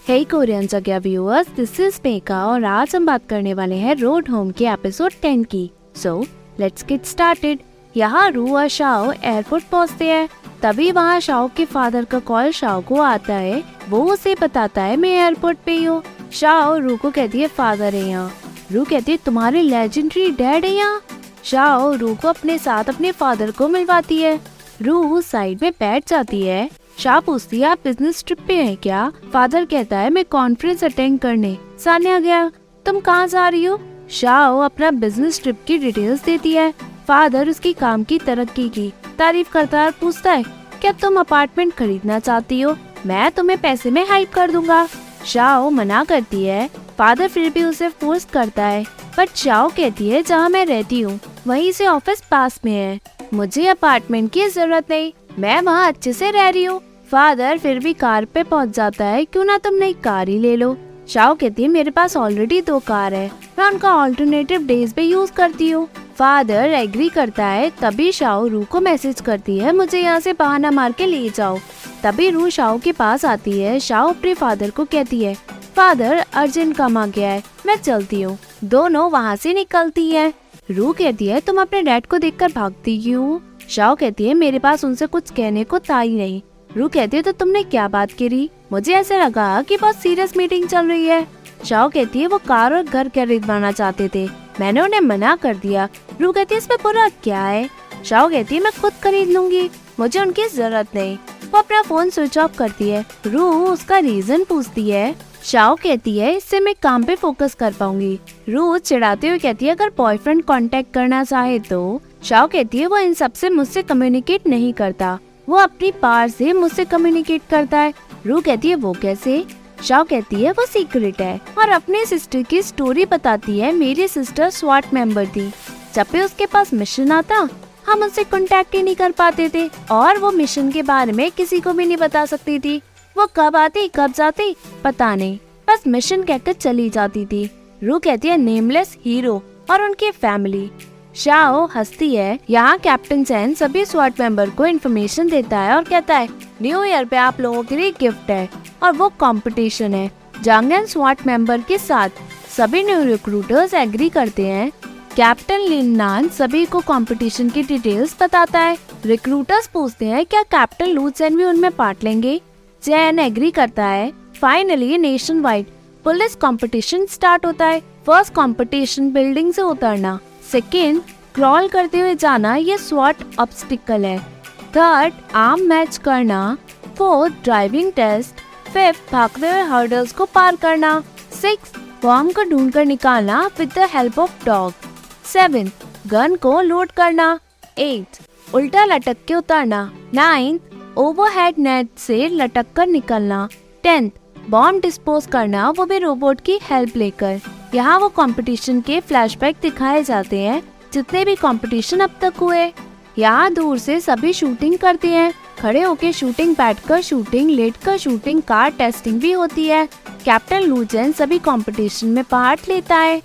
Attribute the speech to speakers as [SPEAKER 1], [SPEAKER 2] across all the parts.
[SPEAKER 1] हे Korean जगह viewers, this is मेका और आज हम बात करने वाले हैं रोड होम के एपिसोड 10 की। So let's get started. यहाँ रू और शाओ एयरपोर्ट पहुँचते हैं। तभी वहाँ शाओ के फादर का कॉल शाओ को आता है। वो उसे बताता है मैं एयरपोर्ट पे हूँ। शाओ रू को कहती है फादर है यहाँ। रू कहती है तुम्हारे लेजेंडरी डैड है यहाँ। शाओ रू को अपने साथ अपने फादर को मिलवाती है। रू साइड में बैठ जाती है। शाह पूछती है आप बिजनेस ट्रिप पे हैं क्या? फादर कहता है मैं कॉन्फ्रेंस अटेंड करने। सान्या गया, तुम कहाँ जा रही हो? शाह अपना बिजनेस ट्रिप की डिटेल्स देती है। फादर उसकी काम की तरक्की की तारीफ करता है और पूछता है क्या तुम अपार्टमेंट खरीदना चाहती हो? मैं तुम्हें पैसे में हेल्प कर दूंगा। शाह मना करती है। फादर फिर भी उसे फोर्स करता है, बट शाह कहती है जहाँ मैं रहती हूँ वहीं से ऑफिस पास में है, मुझे अपार्टमेंट की जरूरत नहीं, मैं वहाँ अच्छे से रह रही हूँ। फादर फिर भी कार पे पहुँच जाता है, क्यों ना तुम नई कार ही ले लो। शाओ कहती है मेरे पास ऑलरेडी 2 कार है, मैं उनका ऑल्टरनेटिव डेज पे यूज करती हूँ। फादर एग्री करता है। तभी शाओ रू को मैसेज करती है मुझे यहाँ से बहाना मार के ले जाओ। तभी रू शाओ के पास आती है। शाओ अपने फादर को कहती है फादर अर्जेंट काम आ गया है, मैं चलती हूँ। दोनों वहाँ से निकलती है। रू कहती है तुम अपने डैड को देखकर भागती क्यों? शाओ कहती है मेरे पास उनसे कुछ कहने को था ही नहीं। रू कहती है तो तुमने क्या बात करी? मुझे ऐसा लगा कि बहुत सीरियस मीटिंग चल रही है। शाओ कहती है वो कार और घर खरीदवाना चाहते थे, मैंने उन्हें मना कर दिया। रू कहती है इसमें बुरा क्या है? शाओ कहती है मैं खुद खरीद लूंगी, मुझे उनकी जरूरत नहीं। वो अपना फोन स्विच ऑफ करती है। रू उसका रीजन पूछती है। शाओ कहती है इससे मैं काम पे फोकस कर पाऊंगी। रू चिढ़ाते हुए कहती है अगर बॉयफ्रेंड कांटेक्ट करना चाहे तो। शाओ कहती है वो इन सब से मुझसे कम्युनिकेट नहीं करता, वो अपनी पार से मुझसे कम्युनिकेट करता है। रू कहती है वो कैसे? शाओ कहती है वो सीक्रेट है और अपने सिस्टर की स्टोरी बताती है। मेरी सिस्टर स्वाट मेंबर थी, जब भी उसके पास मिशन आता हम उससे कांटेक्ट ही नहीं कर पाते थे और वो मिशन के बारे में किसी को भी नहीं बता सकती थी। वो कब आती कब जाती पता नहीं, बस मिशन कहकर चली जाती थी। रू कहती है नेमलेस हीरो और उनकी फैमिली। शाओ हंसती है। यहाँ कैप्टन चैन सभी स्वाट मेंबर को इन्फॉर्मेशन देता है और कहता है न्यू ईयर पे आप लोगों के लिए गिफ्ट है और वो कंपटीशन है जांगन स्वाट मेंबर के साथ। सभी न्यू रिक्रूटर्स एग्री करते हैं। कैप्टन लिन नान सभी को कंपटीशन की डिटेल्स बताता है। रिक्रूटर्स पूछते हैं क्या कैप्टन लू चैन भी उनमें पार्ट लेंगे? चैन एग्री करता है। Finally nation wide police competition start होता है। फर्स्ट कंपटीशन बिल्डिंग से उतरना, सेकेंड क्रॉल करते हुए जाना, ये स्वॉट ऑब्स्टिकल है। थर्ड आर्म मैच करना, फोर्थ ड्राइविंग टेस्ट, फिफ्थ भागते हुए हर्डल्स को पार करना, सिक्स्थ बॉम्ब को ढूंढकर निकालना with the help of dog, seventh gun को लोड करना, एट्थ उल्टा लटक के उतरना, नाइन्थ ओवरहेड नेट से लटक कर निकलना, 10th बॉम्ब डिस्पोज करना, वो भी रोबोट की हेल्प लेकर। यहाँ वो कंपटीशन के फ्लैशबैक दिखाए जाते हैं जितने भी कंपटीशन अब तक हुए। यहाँ दूर से सभी शूटिंग करते हैं, खड़े होके शूटिंग, बैठकर शूटिंग, लेटकर शूटिंग, कार टेस्टिंग भी होती है। कैप्टन लू चैन सभी कंपटीशन में पार्ट लेता है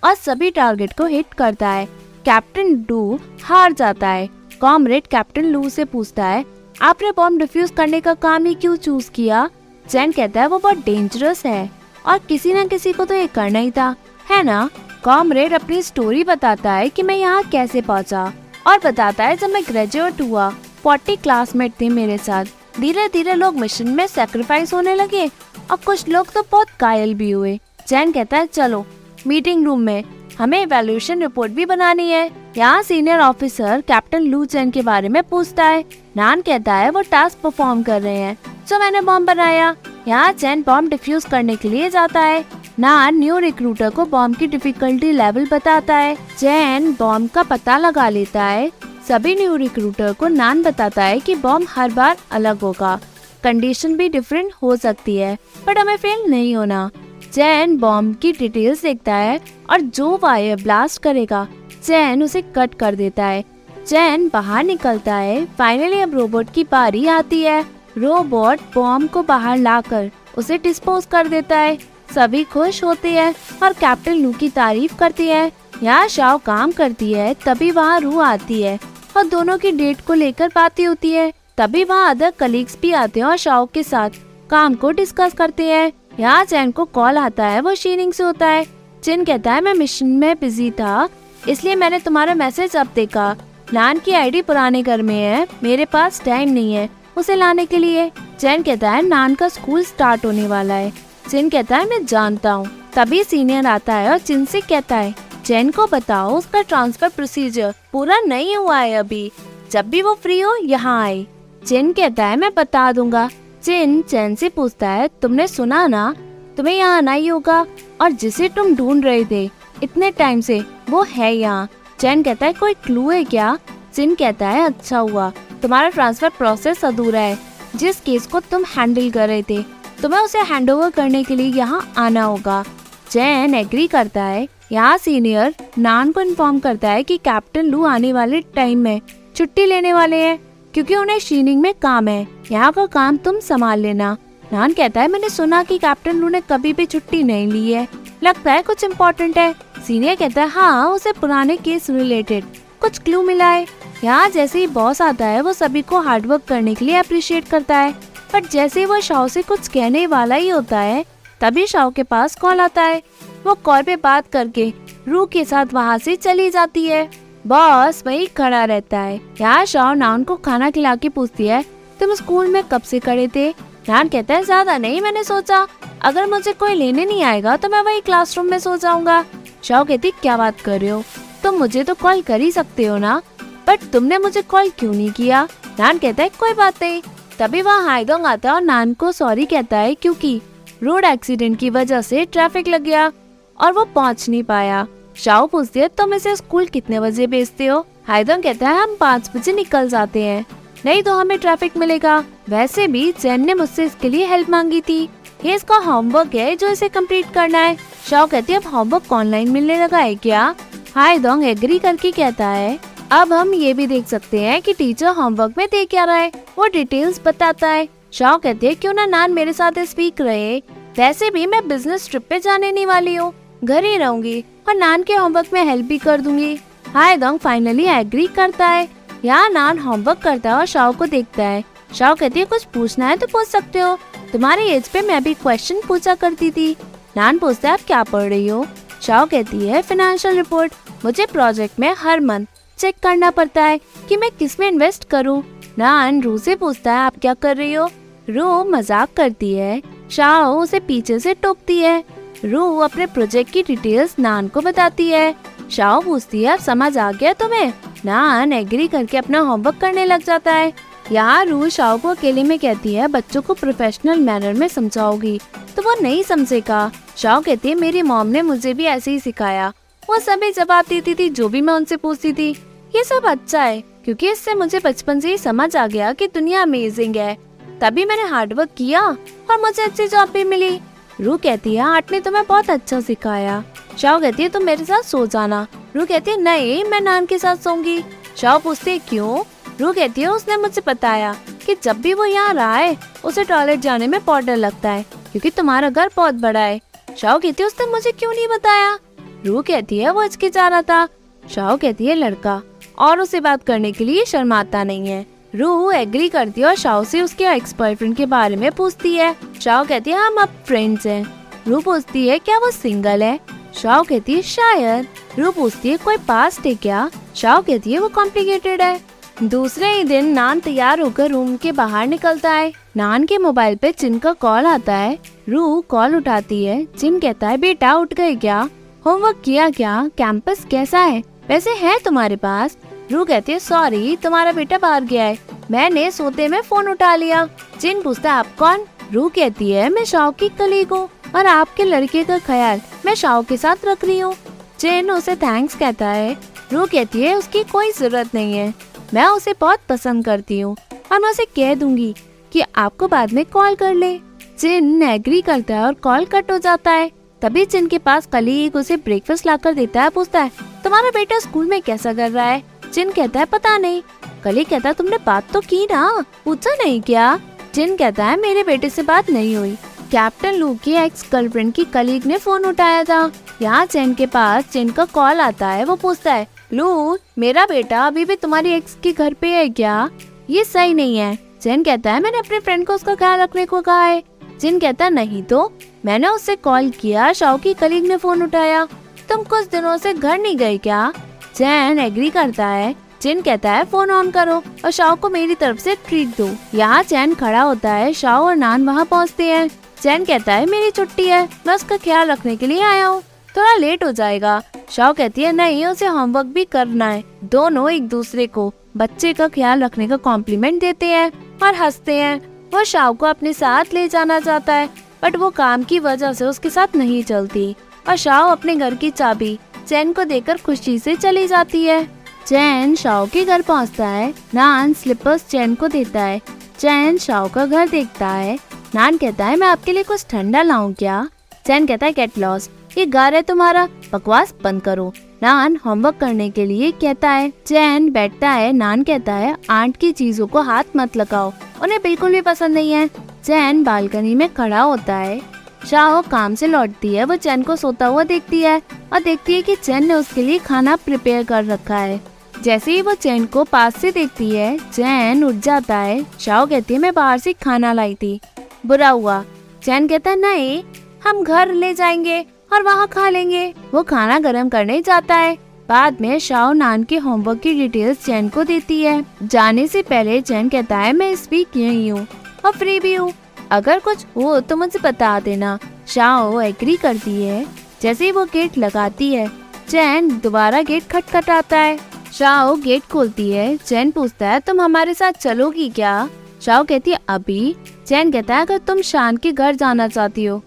[SPEAKER 1] और सभी टारगेट को हिट करता है। कैप्टन डू हार जाता है। कॉमरेड कैप्टन लू से पूछता है आपने बॉम्ब डिफ्यूज करने का काम ही क्यों चूज किया? चैन कहता है वो बहुत डेंजरस है और किसी न किसी को तो ये करना ही था, है ना? कॉमरेड अपनी स्टोरी बताता है कि मैं यहाँ कैसे पहुँचा और बताता है जब मैं ग्रेजुएट हुआ 40 क्लासमेट थे मेरे साथ। धीरे धीरे लोग मिशन में सैक्रिफाइस होने लगे और कुछ लोग तो बहुत घायल भी हुए। चैन कहता है चलो मीटिंग रूम में, हमें इवैल्यूएशन रिपोर्ट भी बनानी है। यहाँ सीनियर ऑफिसर कैप्टन लू चैन के बारे में पूछता है। नान कहता है वो टास्क परफॉर्म कर रहे हैं जो मैंने बॉम्ब बनाया। यहाँ चैन बॉम्ब डिफ्यूज करने के लिए जाता है। नान न्यू रिक्रूटर को बॉम्ब की डिफिकल्टी लेवल बताता है। चैन बॉम्ब का पता लगा लेता है। सभी न्यू रिक्रूटर को नान बताता है कि बॉम्ब हर बार अलग होगा, कंडीशन भी डिफरेंट हो सकती है, बट हमें फेल नहीं होना। चैन बॉम्ब की डिटेल्स देखता है और जो वायर ब्लास्ट करेगा चैन उसे कट कर देता है। चैन बाहर निकलता है। फाइनली अब रोबोट की बारी आती है। रोबोट बॉम्ब को बाहर लाकर उसे डिस्पोज कर देता है। सभी खुश होते हैं और कैप्टन लू की तारीफ करती है। यहाँ शाओ काम करती है। तभी वहाँ रू आती है और दोनों की डेट को लेकर बातें होती है। तभी वहाँ अदर कलीग्स भी आते हैं और शाओ के साथ काम को डिस्कस करते हैं। यहाँ चैन को कॉल आता है, वो शीनिंग से होता है। चिन कहता है मैं मिशन में बिजी था, इसलिए मैंने तुम्हारा मैसेज अब देखा। नान की आईडी पुराने घर में है, मेरे पास टाइम नहीं है उसे लाने के लिए। चैन कहता है नान का स्कूल स्टार्ट होने वाला है। चिन कहता है मैं जानता हूँ। तभी सीनियर आता है और चिन से कहता है चैन को बताओ उसका ट्रांसफर प्रोसीजर पूरा नहीं हुआ है अभी, जब भी वो फ्री हो यहाँ आए। चिन कहता है मैं बता दूंगा। चिन चैन से पूछता है तुमने सुना ना, तुम्हें यहाँ आना ही होगा और जिसे तुम ढूंढ रहे थे इतने टाइम से वो है यहाँ। चैन कहता है कोई क्लू है क्या? चिन कहता है अच्छा हुआ तुम्हारा ट्रांसफर प्रोसेस अधूरा है। जिस केस को तुम हैंडल कर रहे थे तुम्हें उसे हैंडओवर करने के लिए यहाँ आना होगा। चैन एग्री करता है। यहाँ सीनियर नान को इन्फॉर्म करता है कि कैप्टन लू आने वाले टाइम में छुट्टी लेने वाले हैं क्योंकि उन्हें शीनिंग में काम है, यहाँ का काम तुम संभाल लेना। नान कहता है मैंने सुना कि कैप्टन लू ने कभी भी छुट्टी नहीं ली है, लगता है कुछ इम्पोर्टेंट है। सीनियर कहता है हाँ उसे पुराने केस रिलेटेड कुछ क्लू मिला है। यहाँ जैसे ही बॉस आता है वो सभी को हार्डवर्क करने के लिए अप्रिशिएट करता है, बट जैसे ही वो शाओ से कुछ कहने वाला ही होता है तभी शाओ के पास कॉल आता है। वो कॉल पे बात करके रू के साथ वहाँ से चली जाती है। बॉस वही खड़ा रहता है। यहाँ शाओ नान को खाना खिला के पूछती है तुम स्कूल में कब से खड़े थे? नान कहता है ज्यादा नहीं, मैंने सोचा अगर मुझे कोई लेने नहीं आएगा तो मैं वही क्लासरूम में सो जाऊंगा। शाओ कहती क्या बात कर रहे हो, तुम मुझे तो कॉल कर ही सकते हो ना, बट तुमने मुझे कॉल क्यों नहीं किया? नान कहता है कोई बात नहीं। तभी वहाँ हाइदोंग आता है और नान को सॉरी कहता है क्योंकि रोड एक्सीडेंट की वजह से ट्रैफिक लग गया और वो पहुँच नहीं पाया। शाओ पूछती है तुम इसे स्कूल कितने बजे भेजते हो? हाइदोंग कहता है हम 5 बजे निकल जाते हैं, नहीं तो हमें ट्रैफिक मिलेगा। वैसे भी चैन ने मुझसे इसके लिए हेल्प मांगी थी, ये इसका होमवर्क है जो इसे कंप्लीट करना है। शाओ कहती है अब होमवर्क ऑनलाइन मिलने लगा है क्या? हाइदोंग एग्री करके कहता है अब हम ये भी देख सकते हैं कि टीचर होमवर्क में दे क्या रहा है, वो डिटेल्स बताता है। शाओ कहती है क्यों ना नान मेरे साथ स्पीक रहे, वैसे भी मैं बिजनेस ट्रिप पे जाने नहीं वाली हूँ, घर ही रहूंगी और नान के होमवर्क में हेल्प भी कर दूंगी। हाइदोंग फाइनली एग्री करता है। यहाँ नान होमवर्क करता है और शाओ को देखता है। शाओ कहती है कुछ पूछना है तो पूछ सकते हो, तुम्हारी एज पे मैं भी क्वेश्चन पूछा करती थी। नान पूछता है आप क्या पढ़ रही हो? शाओ कहती है फाइनेंशियल रिपोर्ट, मुझे प्रोजेक्ट में हर मंथ चेक करना पड़ता है कि मैं किस में इन्वेस्ट करूँ। नान रू से पूछता है आप क्या कर रही हो? रू मजाक करती है। शाओ उसे पीछे से टोकती है। रू अपने प्रोजेक्ट की डिटेल्स नान को बताती है। शाओ पूछती है अब समझ आ गया तुम्हें? नान एग्री करके अपना होमवर्क करने लग जाता है। यहाँ रू शाओ को अकेले में कहती है बच्चों को प्रोफेशनल मैनर में समझाओगी तो वो नहीं समझेगा। शाओ कहती है मेरी मॉम ने मुझे भी ऐसे ही सिखाया, वो सभी जवाब देती थी जो भी मैं उनसे पूछती थी। ये सब अच्छा है क्योंकि इससे मुझे बचपन से ही समझ आ गया कि दुनिया अमेजिंग है, तभी मैंने हार्डवर्क किया और मुझे अच्छी जॉब भी मिली। रू कहती है आर्ट ने तुम्हें बहुत अच्छा सिखाया। शाओ कहती है तुम मेरे साथ सो जाना। रू कहती है नहीं मैं नान के साथ सोऊंगी। शाओ पूछती है क्यों? रू कहती है उसने मुझे बताया कि जब भी वो यहाँ रहा है उसे टॉयलेट जाने में बहुत डर लगता है क्योंकि तुम्हारा घर बहुत बड़ा है। शाओ कहती है उसने मुझे क्यों नहीं बताया? रू कहती है वो हिचकिचा रहा था। शाओ कहती है लड़का और उसे बात करने के लिए शर्माता नहीं है। रू एग्री करती है और शाओ से उसके एक्स बॉयफ्रेंड के बारे में पूछती है। शाओ कहती है हम अब फ्रेंड्स हैं। रू पूछती है क्या वो सिंगल है? शाओ कहती है शायद। रू पूछती है कोई पास्ट है क्या? शाओ कहती है वो कॉम्प्लिकेटेड है। दूसरे ही दिन नान तैयार होकर रूम के बाहर निकलता है। नान के मोबाइल पे चिन का कॉल आता है। रू कॉल उठाती है। चिन कहता है बेटा उठ गए क्या? होमवर्क किया क्या? कैंपस कैसा है? पैसे हैं तुम्हारे पास? रू कहती है सॉरी तुम्हारा बेटा बाहर गया है, मैंने सोते में फोन उठा लिया। चिन पूछता है आप कौन? रू कहती है मैं शाओ की कलीग हूँ और आपके लड़के का ख्याल मैं शाओ के साथ रख रही हूँ। चिन उसे थैंक्स कहता है। रू कहती है उसकी कोई जरूरत नहीं है, मैं उसे बहुत पसंद करती हूँ और मैं उसे कह दूंगी कि आपको बाद में कॉल कर ले। चिन एग्री करता है और कॉल कट हो जाता है। तभी चिन के पास कलीग उसे ब्रेकफास्ट लाकर देता है। पूछता है तुम्हारा बेटा स्कूल में कैसा कर रहा है? चिन कहता है पता नहीं। कलीग कहता है तुमने बात तो की ना, पूछा नहीं क्या? चिन कहता है मेरे बेटे से बात नहीं हुई, कैप्टन लू की एक्स गर्लफ्रेंड की कलीग ने फोन उठाया था। यहाँ चिन के पास चिन का कॉल आता है। वो पूछता है लू मेरा बेटा अभी भी तुम्हारी एक्स के घर पे है क्या? ये सही नहीं है। चिन कहता है मैंने अपने फ्रेंड को उसका ख्याल रखने को कहा है। चिन कहता है नहीं तो मैंने उससे कॉल किया, शाओ की कलीग ने फोन उठाया। तुम कुछ दिनों से घर नहीं गए क्या? चैन एग्री करता है। जिन कहता है फोन ऑन करो और शाओ को मेरी तरफ से ट्रीट दो। यहाँ चैन खड़ा होता है, शाओ और नान वहाँ पहुँचते हैं। चैन कहता है मेरी छुट्टी है, मैं उसका ख्याल रखने के लिए आया हूँ, थोड़ा लेट हो जाएगा। शाओ कहती है नहीं, उसे होमवर्क भी करना है। दोनों एक दूसरे को बच्चे का ख्याल रखने का कॉम्प्लीमेंट देते हैं और हंसते हैं। वो शाओ को अपने साथ ले जाना चाहता है, बट वो काम की वजह से उसके साथ नहीं चलती और शाओ अपने घर की चाबी चैन को देकर खुशी से चली जाती है। चैन शाओ के घर पहुंचता है। नान स्लीपर्स चैन को देता है। चैन शाओ का घर देखता है। नान कहता है मैं आपके लिए कुछ ठंडा लाऊं क्या? चैन कहता है गेट लॉस्ट, ये घर है तुम्हारा, बकवास बंद करो। नान होमवर्क करने के लिए कहता है। चैन बैठता है। नान कहता है आंट की चीजों को हाथ मत लगाओ, उन्हें बिल्कुल भी पसंद नहीं है। चैन बालकनी में खड़ा होता है। शाओ काम से लौटती है। वो चैन को सोता हुआ देखती है और देखती है कि चैन ने उसके लिए खाना प्रिपेयर कर रखा है। जैसे ही वो चैन को पास से देखती है, चैन उठ जाता है। शाओ कहती है मैं बाहर से खाना लाई थी, बुरा हुआ। चैन कहता है नहीं, हम घर ले जाएंगे और वहाँ खा लेंगे। वो खाना गर्म करने जाता है। बाद में शाओ नान के होमवर्क की डिटेल्स चैन को देती है। जाने से पहले चैन कहता है मैं इस वीक यहीं हूँ और फ्री भी हूँ, अगर कुछ हो तो मुझे बता देना। शाओ एग्री करती है। जैसे ही वो गेट लगाती है, चैन दोबारा गेट खटखटाता है। शाओ गेट खोलती है। चैन पूछता है तुम हमारे साथ चलोगी क्या? शाओ कहती है अभी। चैन कहता है अगर तुम शान के घर जाना चाहती हो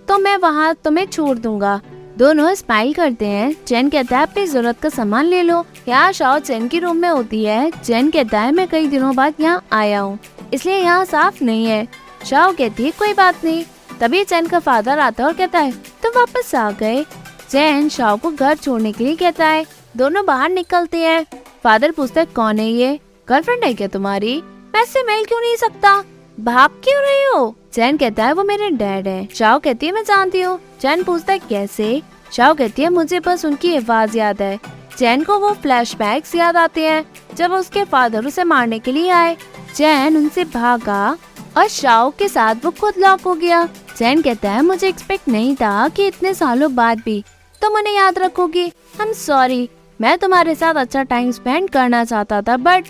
[SPEAKER 1] तो मैं वहाँ तुम्हें छोड़ दूंगा। दोनों स्माइल करते हैं। चैन कहता है अपनी जरूरत का सामान ले लो। यहाँ शाओ चैन के रूम में होती है। चैन कहता है मैं कई दिनों बाद यहाँ आया हूँ, इसलिए यहाँ साफ नहीं है। शाओ कहती है कोई बात नहीं। तभी चैन का फादर आता है और कहता है तुम वापस आ गए। चैन शाओ को घर छोड़ने के लिए कहता है। दोनों बाहर निकलते हैं। फादर पूछता है कौन है ये? गर्लफ्रेंड है क्या तुम्हारी? मैं इससे मिल क्यों नहीं सकता? भाग क्यों रही हो? चैन कहता है वो मेरे डैड है। शाओ कहती है मैं जानती हूँ। चैन पूछता है कैसे? शाओ कहती है मुझे बस उनकी आवाज याद है। चैन को वो फ्लैशबैक्स याद आते हैं जब उसके फादर उसे मारने के लिए आए। चैन उनसे भागा और शाओ के साथ वो खुद लॉक हो गया। चैन कहता है मुझे एक्सपेक्ट नहीं था कि इतने सालों बाद भी तुम उन्हें याद रखोगी। आई एम सॉरी, मैं तुम्हारे साथ अच्छा टाइम स्पेंड करना चाहता था बट।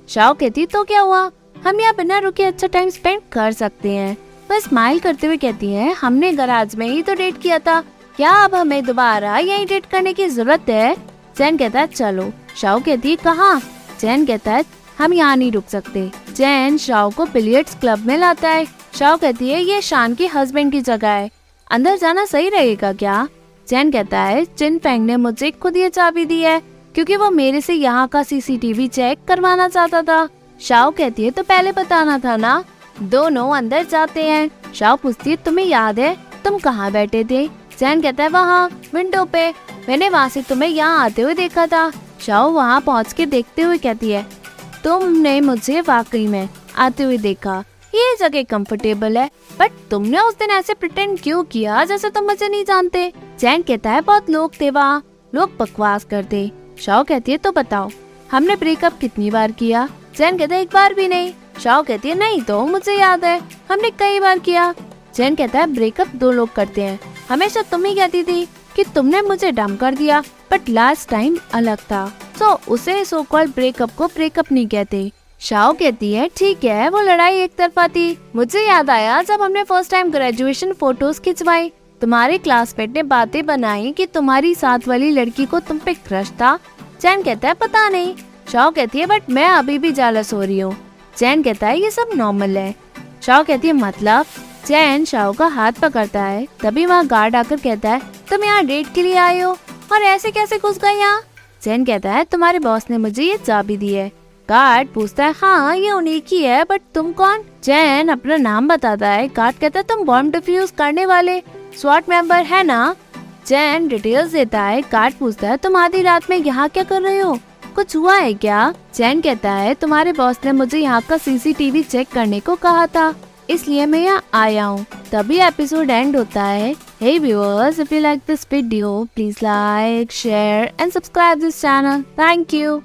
[SPEAKER 1] शाओ कहती तो क्या हुआ, हम यहाँ बिना रुके अच्छा टाइम स्पेंड कर सकते हैं। वह स्माइल करते हुए कहती है हमने गराज में ही तो डेट किया था, क्या अब हमें दोबारा यही डेट करने की जरूरत है? चैन कहता है चलो। शाओ कहती है कहाँ? चैन कहता है हम यहाँ नहीं रुक सकते। चैन शाओ को बिलियर्ड्स क्लब में लाता है। शाओ कहती है ये शान के हस्बैंड की जगह है, अंदर जाना सही रहेगा क्या? चैन कहता है चिन फेंग ने मुझे खुद ये चाबी दी है क्योंकि वो मेरे से यहाँ का सीसीटीवी चेक करवाना चाहता था। शाओ कहती है तो पहले बताना था ना। दोनों अंदर जाते हैं। शाओ पूछती है तुम्हें याद है तुम कहाँ बैठे थे? चैन कहता है वहाँ विंडो पे, मैंने वहाँ से तुम्हें यहाँ आते हुए देखा था। शाओ वहाँ पहुँच के देखते हुए कहती है तुमने मुझे वाकई में आते हुए देखा, ये जगह कंफर्टेबल है, बट तुमने उस दिन ऐसे प्रिटेंड क्यों किया जैसे तुम मुझे नहीं जानते? चैन कहता है बहुत लोग थे वहाँ, लोग बकवास करते। शाओ कहती है तो बताओ हमने ब्रेकअप कितनी बार किया? चैन कहता है एक बार भी नहीं। शाओ कहती है नहीं तो मुझे याद है हमने कई बार किया। चैन कहता है ब्रेकअप 2 लोग करते हैं, हमेशा तुम ही कहती थी कि तुमने मुझे डंप कर दिया, बट लास्ट टाइम अलग था, तो उसे सो कॉल्ड ब्रेकअप को ब्रेकअप नहीं कहते। शाओ कहती है ठीक है वो लड़ाई एक तरफा थी, मुझे याद आया जब हमने फर्स्ट टाइम ग्रेजुएशन फोटोज खिंचवाई, तुम्हारे क्लासमेट ने बातें बनाई कि तुम्हारी साथ वाली लड़की को तुम पे क्रश था। चैन कहता है पता नहीं। शाओ कहती है बट मैं अभी भी जेलस हो रही हूँ। चैन कहता है ये सब नॉर्मल है। शाओ कहती है मतलब? चैन शाओ का हाथ पकड़ता है। तभी वहाँ गार्ड आकर कहता है तुम यहाँ डेट के लिए आए हो और ऐसे कैसे घुस गए यहाँ? चैन कहता है तुम्हारे बॉस ने मुझे ये चाबी दी है। गार्ड पूछता है हाँ ये उन्हीं की है, बट तुम कौन? चैन अपना नाम बताता है। गार्ड कहता है तुम बॉम्ब डिफ्यूज करने वाले स्वॉट मेंबर है ना? चैन डिटेल्स देता है। गार्ड पूछता है तुम आधी रात में यहाँ क्या कर रहे हो, कुछ हुआ है क्या? चैन कहता है तुम्हारे बॉस ने मुझे यहाँ का सीसीटीवी चेक करने को कहा था, इसलिए मैं यहाँ आया हूँ। तभी एपिसोड एंड होता है। Hey viewers, if you like this video, please like, share and subscribe this channel. Thank you.